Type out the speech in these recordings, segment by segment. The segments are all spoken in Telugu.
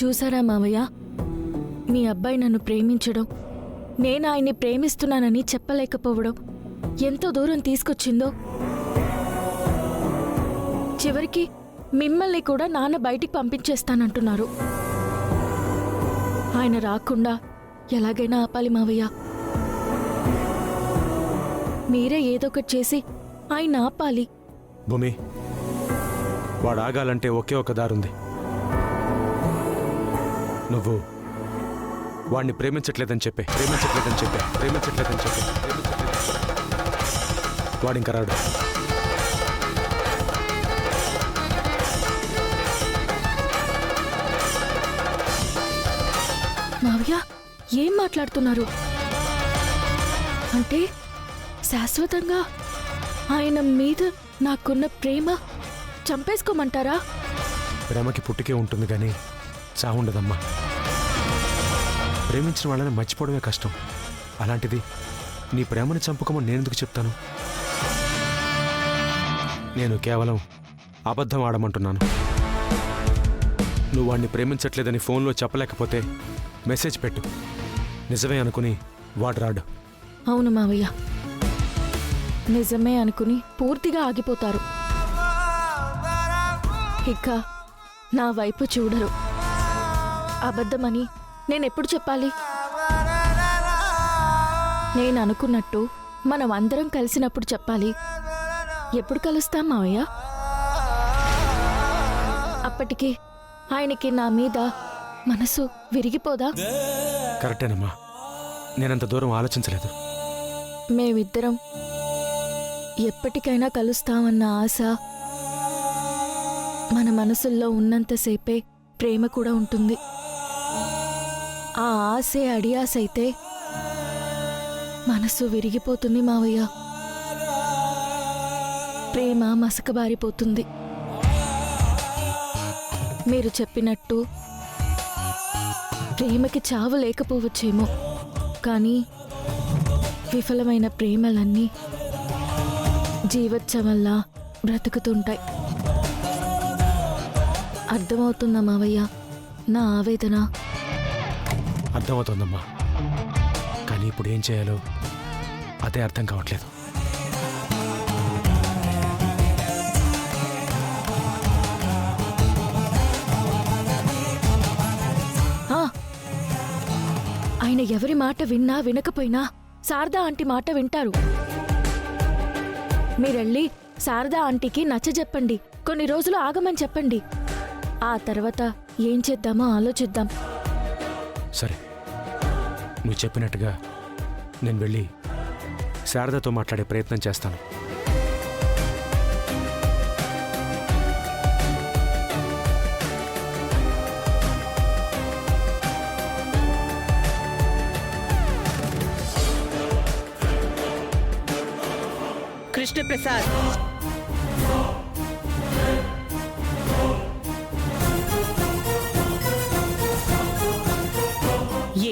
చూసారా మావయ్య, మీ అబ్బాయి నన్ను ప్రేమించడం, నేను ఆయన్ని ప్రేమిస్తున్నానని చెప్పలేకపోవడం ఎంతో దూరం తీసుకొచ్చిందో. చివరికి మిమ్మల్ని కూడా నాన్న బయటికి పంపించేస్తానంటున్నారు. ఆయన రాకుండా ఎలాగైనా ఆపాలి మావయ్య. మీరే ఏదొకటి చేసి ఆయన ఆపాలి. భూమి, వాడు ఆగాలంటే ఒకే ఒక దారుంది. నువ్వు వాడిని ప్రేమించట్లేదని చెప్పే. వాడు ఇంకా రాడు. మావయ్య, ఏం మాట్లాడుతున్నారు? అంటే శాశ్వతంగా ఆయన మీద నాకున్న ప్రేమ చంపేసుకోమంటారా? ప్రేమకి పుట్టుకే ఉంటుంది కానీ చావుండదమ్మా. ప్రేమించిన వాళ్ళని మర్చిపోవడమే కష్టం. అలాంటిది నీ ప్రేమని చంపుకోమని నేనెందుకు చెప్తాను? నేను కేవలం అబద్ధం ఆడమంటున్నాను. నువ్వు వాడిని ప్రేమించట్లేదని ఫోన్లో చెప్పలేకపోతే మెసేజ్ పెట్టు. నిజమే అనుకుని వాడు రాడు. అవును మావయ్య, నిజమే అనుకుని పూర్తిగా ఆగిపోతారు. ఇక నా వైపు చూడరు. అబద్ధమని నేనెప్పుడు చెప్పాలి? నేను అనుకున్నట్టు మనం అందరం కలిసినప్పుడు చెప్పాలి. ఎప్పుడు కలుస్తాం మావయ్య? అప్పటికి ఆయనకి నా మీద మనసు విరిగిపోదా? కరెక్టేనమ్మా, నేనంత దూరం ఆలోచించలేదు. మేమిద్దరం ఎప్పటికైనా కలుస్తామన్న ఆశ మన మనసుల్లో ఉన్నంతసేపే ప్రేమ కూడా ఉంటుంది. ఆ ఆశే అడియాస అయితే మనసు విరిగిపోతుంది మావయ్య. ప్రేమ మసకబారిపోతుంది. మీరు చెప్పినట్టు ప్రేమకి చావు లేకపోవచ్చేమో, కానీ విఫలమైన ప్రేమలన్నీ జీవోత్సవంలా బ్రతుకుతుంటాయి. అర్థమవుతుందా మావయ్య నా ఆవేదన? అర్థమవుతోందమ్మా, కానీ ఇప్పుడు ఏం చేయాలో అదే అర్థం కావట్లేదు. ఆయన ఎవరి మాట విన్నా వినకపోయినా శారదా ఆంటీ మాట వింటారు. మీరెళ్ళి శారదా ఆంటీకి నచ్చజెప్పండి, కొన్ని రోజులు ఆగమని చెప్పండి. ఆ తర్వాత ఏం చేద్దామో ఆలోచిద్దాం. సరే, నువ్వు చెప్పినట్టుగా నేను వెళ్ళి శారదతో మాట్లాడే ప్రయత్నం చేస్తాను. కృష్ణప్రసాద్,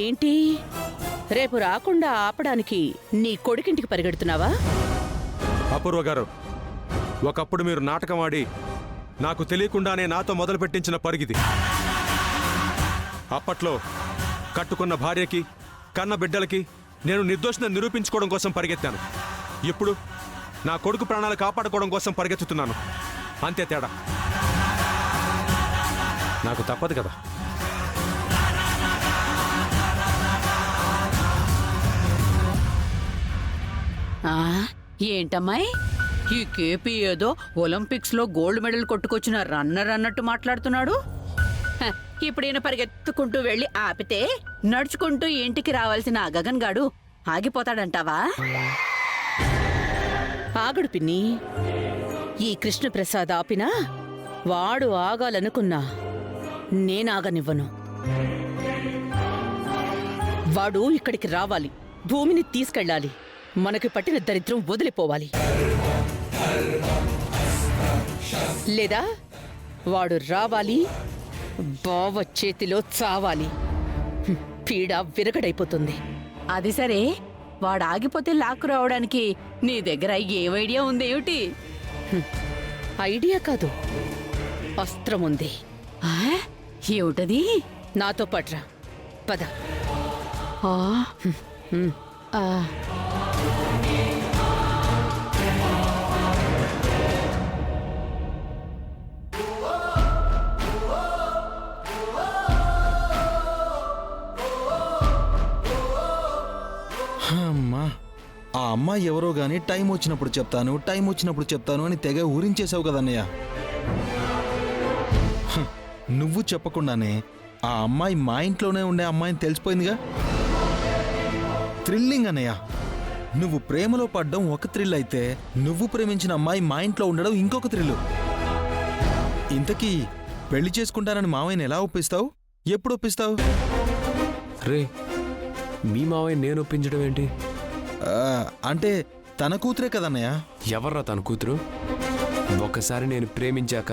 ఏంటి రేపు రాకుండా ఆపడానికి నీ కొడుకింటికి పరిగెడుతున్నావా? అపూర్వ గారు, ఒకప్పుడు మీరు నాటకం ఆడి నాకు తెలియకుండానే నాతో మొదలు పెట్టించిన పరుగిది. అప్పట్లో కట్టుకున్న భార్యకి, కన్న బిడ్డలకి నేను నిర్దోషిని నిరూపించుకోవడం కోసం పరిగెత్తాను. ఇప్పుడు నా కొడుకు ప్రాణాలు కాపాడుకోవడం కోసం పరిగెత్తుతున్నాను. అంతే తేడా. నాకు తప్పదు కదా. ఏంటమ్మాయి, ఈ కేపీ ఏదో ఒలింపిక్స్ లో గోల్డ్ మెడల్ కొట్టుకొచ్చిన రన్నర్ అన్నట్టు మాట్లాడుతున్నాడు. ఇప్పుడు ఈయన పరిగెత్తుకుంటూ వెళ్ళి ఆపితే నడుచుకుంటూ ఇంటికి రావాల్సిన ఆ గగన్ గాడు ఆగిపోతాడంటావా? ఆగడు పిన్ని. ఈ కృష్ణప్రసాద్ ఆపినా వాడు ఆగాలనుకున్నా నేనాగనివ్వను. వాడు ఇక్కడికి రావాలి, భూమిని తీసుకెళ్ళాలి, మనకి పట్టిన దరిద్రం వదిలిపోవాలి. లేదా వాడు రావాలి, బావ చేతిలో చావాలి. పీడ విరగడైపోతుంది. అది సరే, వాడు ఆగిపోతే లాక్కు రావడానికి నీ దగ్గర ఏం ఐడియా ఉందేమిటి? ఐడియా కాదు, అస్త్రం ఉంది. ఏమిటది? నాతో పట్రా పద. ఆ, ఆ. అమ్మా, ఆ అమ్మాయి ఎవరో గాని టైం వచ్చినప్పుడు చెప్తాను అని తెగ ఊరించేసావు కదన్నయ్య. హ, నువ్వు చెప్పకుండానే ఆ అమ్మాయి మా ఇంట్లోనే ఉండే అమ్మాయిని తెలిసిపోయిందిగా. థ్రిల్లింగ్ అన్నయ్య. నువ్వు ప్రేమలో పడ్డం ఒక థ్రిల్ అయితే, నువ్వు ప్రేమించిన అమ్మాయి మా ఇంట్లో ఉండడం ఇంకొక థ్రిల్. ఇంతకీ పెళ్లి చేసుకుంటానని మావయ్యని ఎలా ఒప్పిస్తావు? ఎప్పుడు ఒప్పిస్తావు? రే, మీ మావయ్య నేను ఒప్పించడం ఏంటి? అంటే తన కూతురే కదన్నయ్య. ఎవర్రా తన కూతురు? ఒకసారి నేను ప్రేమించాక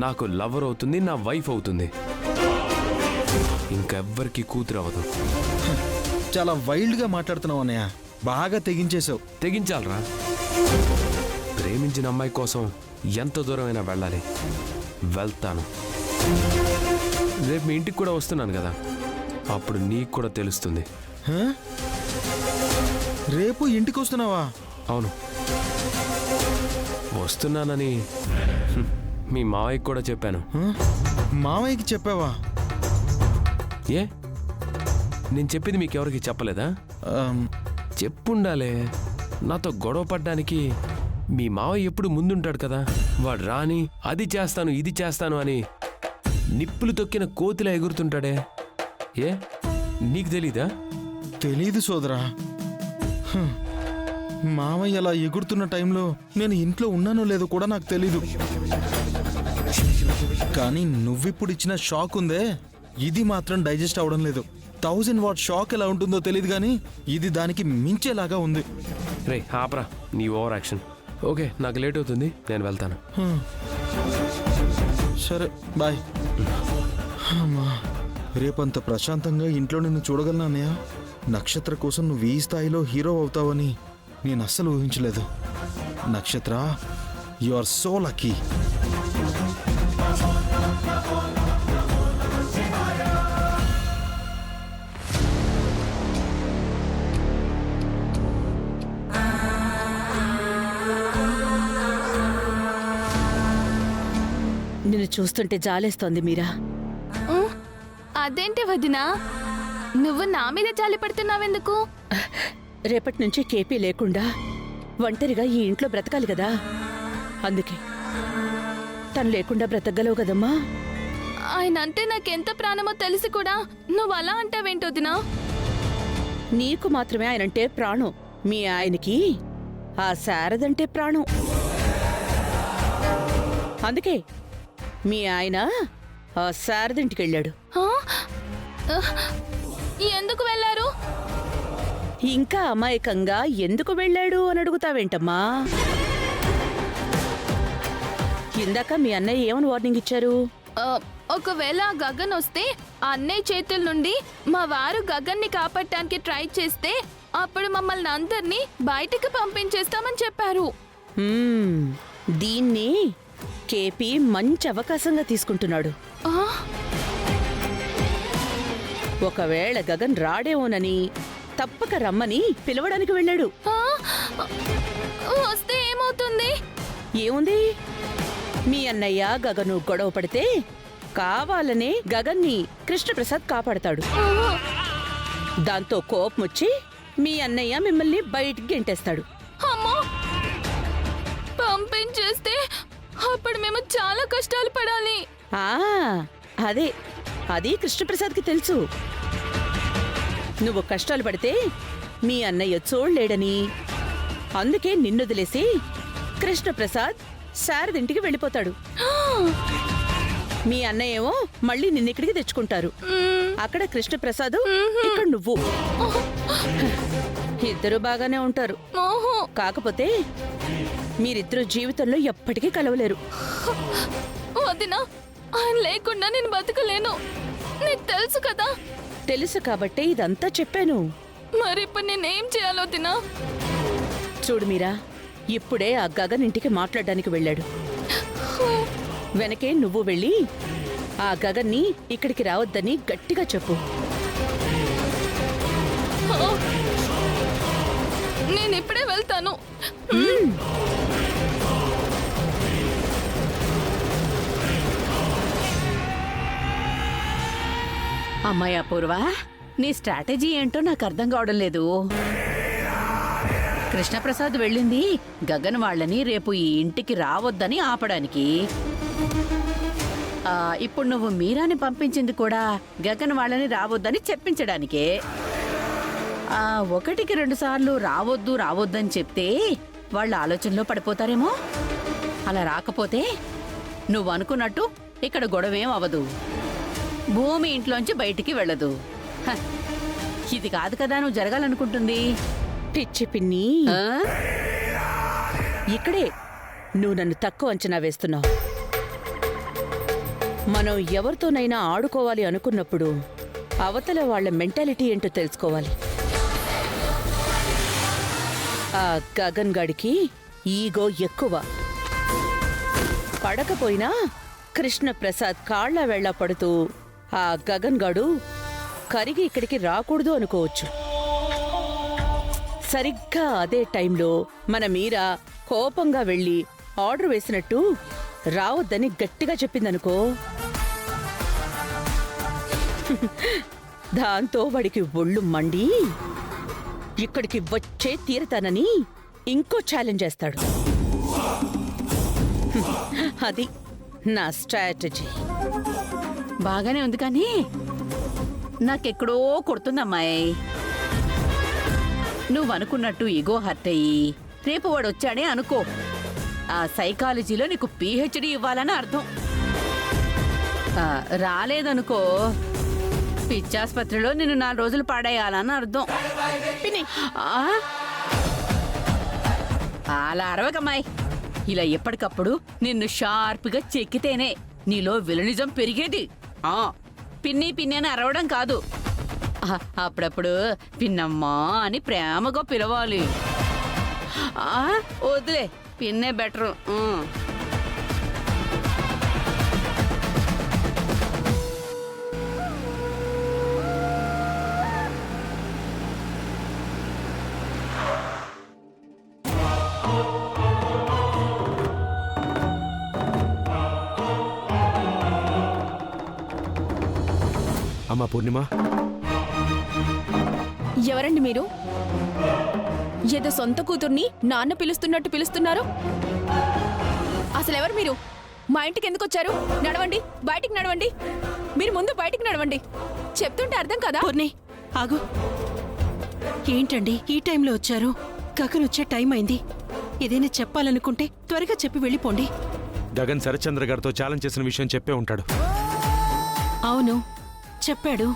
నాకు లవర్ అవుతుంది, నా వైఫ్ అవుతుంది. ఇంకెవ్వరికి కూతురు అవ్వదు. చాలా వైల్డ్గా మాట్లాడుతున్నావు అన్నయ్య. బాగా తెగించేశావు. తెగించాలరా. ప్రేమించిన అమ్మాయి కోసం ఎంత దూరమైనా వెళ్ళాలి. వెళ్తాను. రేపు మీ ఇంటికి కూడా వస్తున్నాను కదా, అప్పుడు నీకు కూడా తెలుస్తుంది. హ? రేపు ఇంటికి వస్తున్నావా? అవును, వస్తున్నానని మీ మావయ్యకి కూడా చెప్పాను. హ? మావయ్యకి చెప్పావా? ఏ, నేను చెప్పింది మీకు ఎవరికి చెప్పలేదా? ఆమ్, చెప్పుండాలే. నాతో గొడవ పడ్డానికి మీ మావయ్య ఎప్పుడు ముందుంటాడు కదా. వాడు రాని అది చేస్తాను ఇది చేస్తాను అని నిప్పులు తొక్కిన కోతిలా ఎగురుతుంటాడే. ఏ, నీకు తెలీదా? తెలీదు సోదరా. హ, మావయ్య అలా ఎగురుతున్న టైంలో నేను ఇంట్లో ఉన్నానో లేదో కూడా నాకు తెలీదు. కానీ నువ్విప్పుడు ఇచ్చిన షాక్ ఉందే, ఇది మాత్రం డైజెస్ట్ అవడం లేదు. 1000 వాట్ షాక్ ఎలా ఉంటుందో తెలియదు కానీ ఇది దానికి మించేలాగా ఉంది. రే ఆపరా నీ ఓవర్ యాక్షన్. ఓకే, నాకు లేట్ అవుతుంది, నేను వెళ్తాను. హ. సరే బాయ్. అమ్మా, రేపంత ప్రశాంతంగా ఇంట్లో నిన్ను చూడగలను అన్నయ్య. నక్షత్ర కోసం నువ్వు ఈ స్థాయిలో హీరో అవుతావని నేను అస్సలు ఊహించలేదు. నక్షత్ర, యు ఆర్ సో లక్కీ. నిన్ను చూస్తుంటే జాలేస్తోంది మీరా. అదేంటి వదినా, నువ్వు నా మీద జాలి పడుతున్నావెందుకు? రేపటి నుంచి కేపీ లేకుండా ఒంటరిగా ఈ ఇంట్లో బ్రతకాలి కదా, అందుకే. తను లేకుండా బ్రతకగలవు కదమ్మా. ఆయన అంటే నాకెంత ప్రాణమో తెలిసి కూడా నువ్వు అలా అంటావేంటొదినా? నీకు మాత్రమే ఆయనంటే ప్రాణం. మీ ఆయనకి ఆ శారదంటే ప్రాణం. అందుకే మీ ఆయన ఆ శారదింటికి వెళ్ళాడు. ఆ? ఎందుకు వెళ్ళారు? ఇంకా అమాయకంగా ఎందుకు వెళ్ళాడు అని అడుగుతావేంటమ్మా? ఇందాక మీ అన్నయ్య ఏమని వార్నింగ్ ఇచ్చారు? ఒకవేళ గగన్ వస్తే అన్నయ్య చేతుల నుండి మా వారు గగన్ని కాపాడటానికి ట్రై చేస్తే అప్పుడు మమ్మల్ని అందరినీ బయటికి పంపించేస్తామని చెప్పారు. దీన్ని కేపీ మంచి అవకాశంగా తీసుకుంటున్నాడు. ఆ? ఒకవేళ గగన్ రాడేమోనని తప్పక రమ్మని పిలవడానికి వెళ్ళాడు. ఆ? వస్తే ఏమవుతుంది? ఏముంది, మీ అన్నయ్య గగను గొడవ పడితే కావాలనే గగన్ని కృష్ణప్రసాద్ కాపాడతాడు. దాంతో కోపమొచ్చి మీ అన్నయ్య మిమ్మల్ని బయటికి గెంటేస్తాడు. అమ్మో, పంపించేస్తే అప్పుడు మేము చాలా కష్టాలు పడాలి. అదే, అది కృష్ణప్రసాద్కి తెలుసు. నువ్వు కష్టాలు పడితే మీ అన్నయ్య చూడలేడని, అందుకే నిన్నొదిలేసి కృష్ణప్రసాద్ శారదింటికి వెళ్ళిపోతాడు. మీ అన్నయ్య ఏమో మళ్ళీ నిన్నిక్కడికి తెచ్చుకుంటారు. అక్కడ కృష్ణప్రసాద్, ఇక్కడ నువ్వు. ఇద్దరు బాగానే ఉంటారు. కాకపోతే మీరిద్దరు జీవితంలో ఎప్పటికీ కలవలేరు. వదినా, ఆయన లేకుండా నేను బతకలేను, నీకు తెలుసు కదా. తెలుసు కాబట్టే ఇదంతా చెప్పాను. మరి ఇప్పుడు నేనేం చేయాలో వదినా? చూడు మీరా, ఇప్పుడే ఆ గగన్ ఇంటికి మాట్లాడడానికి వెళ్ళాడు. వెనకే నువ్వు వెళ్ళి ఆ గగన్ని ఇక్కడికి రావద్దని గట్టిగా చెప్పు. నేను ఇప్పుడే వెళ్తాను. అమ్మాయి అపూర్వ, నీ స్ట్రాటజీ ఏంటో నాకు అర్థం కావడం లేదు. కృష్ణప్రసాద్ వెళ్ళింది గగన్ వాళ్ళని రేపు ఈ ఇంటికి రావద్దని ఆపడానికి. ఇప్పుడు నువ్వు మీరాని పంపించింది కూడా గగన్ వాళ్ళని రావద్దని చెప్పించడానికే. ఒకటికి 2 సార్లు రావద్దు రావద్దని చెప్తే వాళ్ళ ఆలోచనలో పడిపోతారేమో. అలా రాకపోతే నువ్వు అనుకున్నట్టు ఇక్కడ గొడవేం అవ్వదు, భూమి ఇంట్లోంచి బయటికి వెళ్ళదు. హ, ఇది కాదు కదా నువ్వు జరగాలనుకుంటుంది. పిచ్చి పిన్ని, ఆ? ఇక్కడే నువ్వు నన్ను తక్కువ అంచనా వేస్తున్నావు. మనం ఎవరితోనైనా ఆడుకోవాలి అనుకున్నప్పుడు అవతల వాళ్ళ మెంటాలిటీ ఏంటో తెలుసుకోవాలి. ఆ గగన్ గడికి ఈగో ఎక్కువ. పడకపోయినా కృష్ణప్రసాద్ కాళ్ల వేళ్ల పడుతూ ఆ గగన్ గడు కరిగి ఇక్కడికి రాకూడదు అనుకోవచ్చు. సరిగ్గా అదే టైంలో మన మీరా కోపంగా వెళ్ళి ఆర్డర్ వేసినట్టు రావద్దని గట్టిగా చెప్పిందనుకో, దాంతో వాడికి ఒళ్ళు మండి ఇక్కడికి వచ్చే తీరతానని ఇంకో ఛాలెంజ్ చేస్తాడు. అది నా స్ట్రాటజీ. బాగానే ఉంది కానీ నాకెక్కడో కొడుతుందమ్మాయి. నువ్వు అనుకున్నట్టు ఈగో హర్ట్ అయ్యి రేపు వాడు వచ్చాడే అనుకో, ఆ సైకాలజీలో నీకు PhD ఇవ్వాలని అర్థం. రాలేదనుకో, పిచ్చాసుపత్రిలో నిన్ను 4 రోజులు పాడేయాలని అర్థం. పిన్ని, అలా అరవకమ్మాయి. ఇలా ఎప్పటికప్పుడు నిన్ను షార్ప్గా చెక్కితేనే నీలో విలనిజం పెరిగేది. పిన్ని పిన్ని అని అరవడం కాదు, అప్పుడప్పుడు పిన్నమ్మా అని ప్రేమగా పిలవాలి. వదిలే, పిన్నే బెటరు. అమ్మా పూర్ణిమ, ఎవరండి మీరు? ఏదో సొంత కూతుర్ని నాన్న పిలుస్తున్నట్టు పిలుస్తున్నారు. అసలు ఎవరు మీరు? మా ఇంటికి ఎందుకు వచ్చారు? నడవండి, బయటికి నడవండి. మీరు ముందు బయటికి నడవండి. చెప్తుంటే అర్థం కదా. పూర్ణి ఆగు. ఏంటండి ఈ టైంలో వచ్చారు? గగన్ వచ్చే టైం అయింది. ఏదైనా చెప్పాలనుకుంటే త్వరగా చెప్పి వెళ్ళిపోండి. గగన్ శరత్చంద్ర గారితో ఛాలెంజ్ చేసిన విషయం చెప్పే ఉంటాడు. అవును, చెప్పాడు.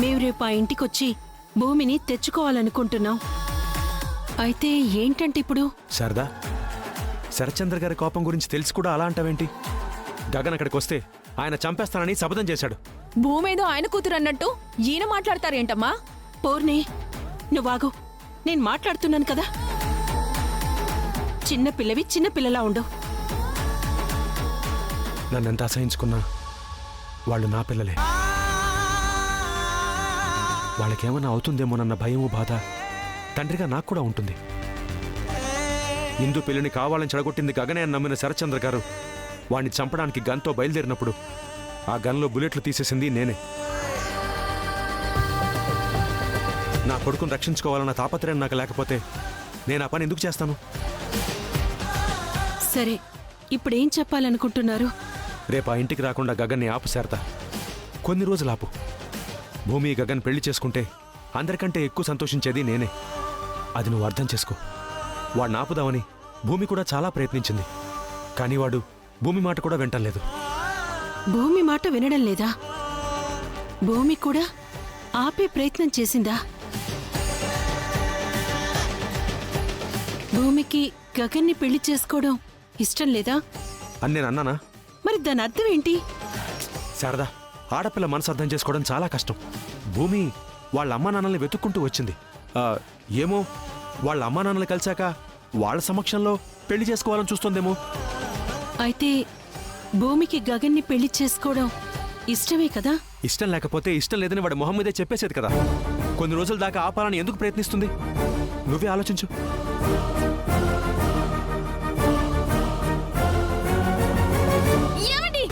మేము రేపు ఆ ఇంటికొచ్చి భూమిని తెచ్చుకోవాలనుకుంటున్నాం. అయితే ఏంటంటే ఇప్పుడు? శారదా, శరత్చంద్ర గారి కోపం గురించి తెలిసి కూడా అలా అంటావేంటి? గగన్ అక్కడికి వస్తే ఆయన చంపేస్తానని శపథం చేశాడు. భూమేదో ఆయన కూతురు అన్నట్టు ఈయన మాట్లాడతారేంటమ్మా? పూర్ణి నువ్వాగు, నేను మాట్లాడుతున్నాను కదా. చిన్న పిల్లవి చిన్న పిల్లలా ఉండు. నన్నెంత అసహించుకున్నా వాళ్ళు నా పిల్లలే. వాళ్ళకేమన్నా అవుతుందేమోనన్న భయము బాధ తండ్రిగా నాకు కూడా ఉంటుంది. ఇందు పెళ్లిని కావాలని చెడగొట్టింది గగనే అని నమ్మిన శరత్చంద్ర గారు వాణ్ణి చంపడానికి గన్తో బయలుదేరినప్పుడు ఆ గన్లో బుల్లెట్లు తీసేసింది నేనే. నా కొడుకును రక్షించుకోవాలన్న తాపత్రయం నాకు లేకపోతే నేను ఆ పని ఎందుకు చేస్తాను? సరే, ఇప్పుడేం చెప్పాలనుకుంటున్నారు? రేపు ఆ ఇంటికి రాకుండా గగన్ని ఆపు శారదా. కొన్ని రోజులు ఆపు. భూమి గగన్ పెళ్లి చేసుకుంటే అందరికంటే ఎక్కువ సంతోషించేది నేనే. అది నువ్వు అర్థం చేసుకో. వాడిని ఆపుదామని భూమి కూడా చాలా ప్రయత్నించింది, కానీ వాడు భూమి మాట కూడా వింటలేదు. భూమి మాట వినడం లేదా? భూమి కూడా ఆపే ప్రయత్నం చేసిందా? భూమికి గగన్ని పెళ్లి చేసుకోవడం ఇష్టం లేదా అని నేను అన్నానా? మరి దాని అర్థం ఏంటి? శారదా, ఆడపిల్ల మనసు అర్థం చేసుకోవడం చాలా కష్టం. భూమి వాళ్ళ అమ్మా నాన్నల్ని వెతుక్కుంటూ వచ్చింది. ఏమో వాళ్ళ అమ్మా నాన్నలు కలిశాక వాళ్ళ సమక్షంలో పెళ్లి చేసుకోవాలని చూస్తుందేమో. అయితే భూమికి గగన్ని పెళ్లి చేసుకోవడం ఇష్టమే కదా? ఇష్టం లేకపోతే ఇష్టం లేదని వాడి మొహం మీదే చెప్పేసేది కదా. కొన్ని రోజుల దాకా ఆపాలని ఎందుకు ప్రయత్నిస్తుంది? నువ్వే ఆలోచించు. ఏమండి?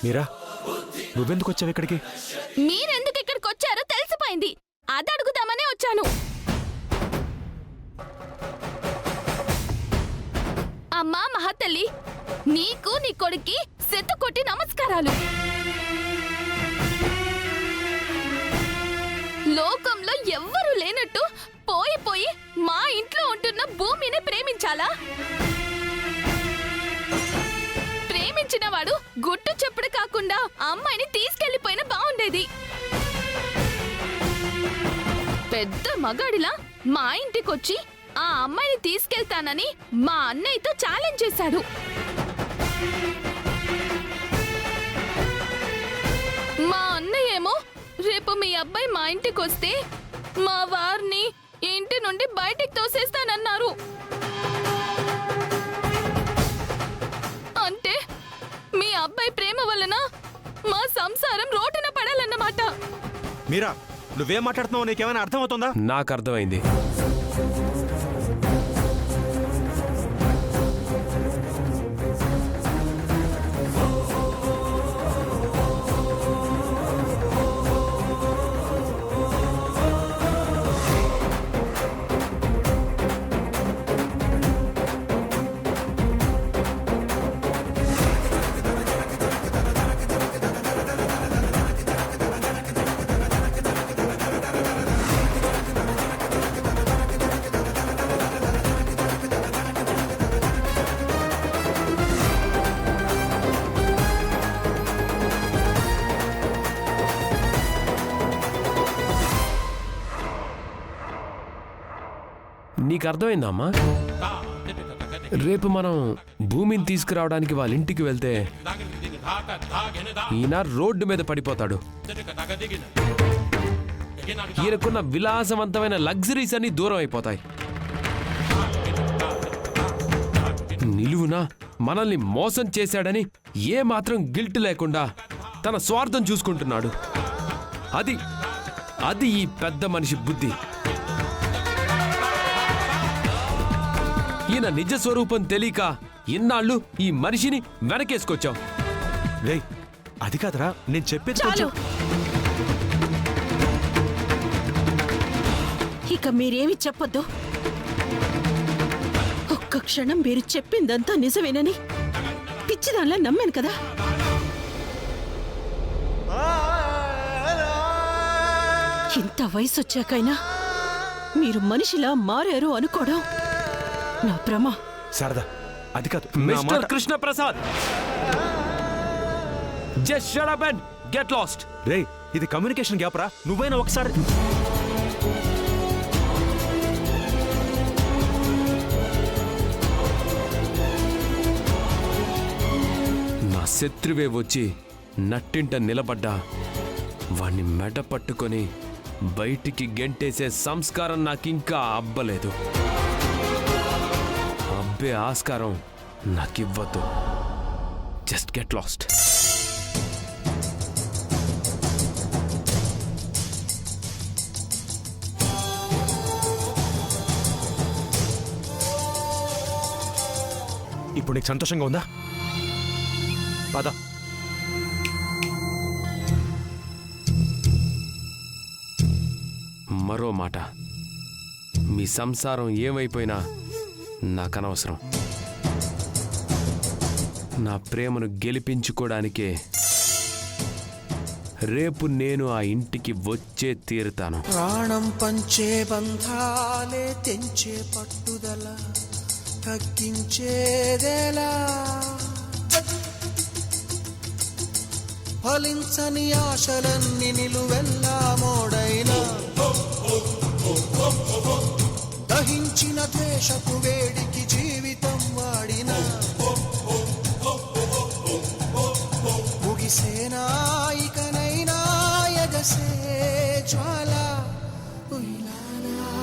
మీరా, నువ్వెందుకు వచ్చావు ఇక్కడికి? మీరెందుకు ఇక్కడికి వచ్చారో తెలిసిపోయింది. అది అడుగుదామనే వచ్చాను. అమ్మా మహాతల్లి, నీకు నీ కొడుక్కి సెత్తు కొట్టి నమస్కారాలు. లోకంలో ఎవ్వరూ లేనట్టు పోయి మా ఇంట్లో ఉంటున్న భూమిని ప్రేమించాలా? ప్రేమించిన వాడు గుట్టు చెప్పుడు కాకుండా అమ్మాయిని తీసుకెళ్లిపోయినా బాగుండేది. పెద్ద మగాడిలా మా ఇంటికొచ్చి ఆ అమ్మాయిని తీసుకెళ్తానని మా అన్నయ్యతో ఛాలెంజ్ చేశాడు. మా అన్నయ్య ఏమో రేపు మీ అబ్బాయి మా ఇంటికొస్తే మా వారిని ఇంటి నుండి బయటికి తోసేస్తానన్నారు. అంటే మీ అబ్బాయి ప్రేమ వలన మా సంసారం రోడ్డున పడాలన్నమాట. మీరా, నువ్వేం మాట్లాడుతున్నావు? నీకేమైనా అర్థమవుతుందా? నాకు అర్థమైంది. నీకు అర్థమైందా అమ్మా? రేపు మనం భూమిని తీసుకురావడానికి వాళ్ళ ఇంటికి వెళ్తే ఈయన రోడ్డు మీద పడిపోతాడు. ఈయనకున్న విలాసవంతమైన లగ్జరీస్ అన్ని దూరం అయిపోతాయి. నిలువునా మనల్ని మోసం చేశాడని ఏ మాత్రం గిల్ట్ లేకుండా తన స్వార్థం చూసుకుంటున్నాడు. అది ఈ పెద్ద మనిషి బుద్ధి. ఈయన నిజ స్వరూపం తెలియక ఇన్నాళ్ళు ఈ మనిషిని వెనకేసుకొచ్చావు. రేయ్, అది కాదురా, నేను చెప్పేది చాలు. కొంచెం. ఇక మీరేమి చెప్పొద్దు. ఒక్క క్షణం మీరు చెప్పిందంతా నిజమేనని పిచ్చిదాన్లా నమ్మాను కదా. ఇంత వయసు వచ్చాకైనా మీరు మనిషిలా మారారు అనుకోవడం నా భ్రమ. శారదా, అది కాదు. నా మిస్టర్ మాట- Krishna Prasad, just shut up and get lost. రేయ్, ఇది కమ్యూనికేషన్ గ్యాప్ రా. నువ్వైనా ఒకసారి. నా శత్రువే వచ్చి నట్టింట నిలబడ్డా వాణ్ణి మెడ పట్టుకొని బయటికి గెంటేసే సంస్కారం నాకింకా అబ్బలేదు. అబ్బే ఆస్కారం నాకివ్వద్దు. Just get lost. ఇప్పుడు నీకు సంతోషంగా ఉందా? పద. మరో మాట, మీ సంసారం ఏమైపోయినా నాకనవసరం. నా ప్రేమను గెలిపించుకోవడానికే రేపు నేను ఆ ఇంటికి వచ్చే తీరుతాను. ప్రాణం పంచే బంధాలే తెంచే పట్టుదల తగ్గించేదేలా ఫలించని ఆశలన్నీ నిలువెల్లా మోడైనా దహించిన ద్వేషపు వేడికి జీవితం వాడిన ముగిసేనా ఇకనైనా ఎగసే జ్వాల ఉయ్యాలా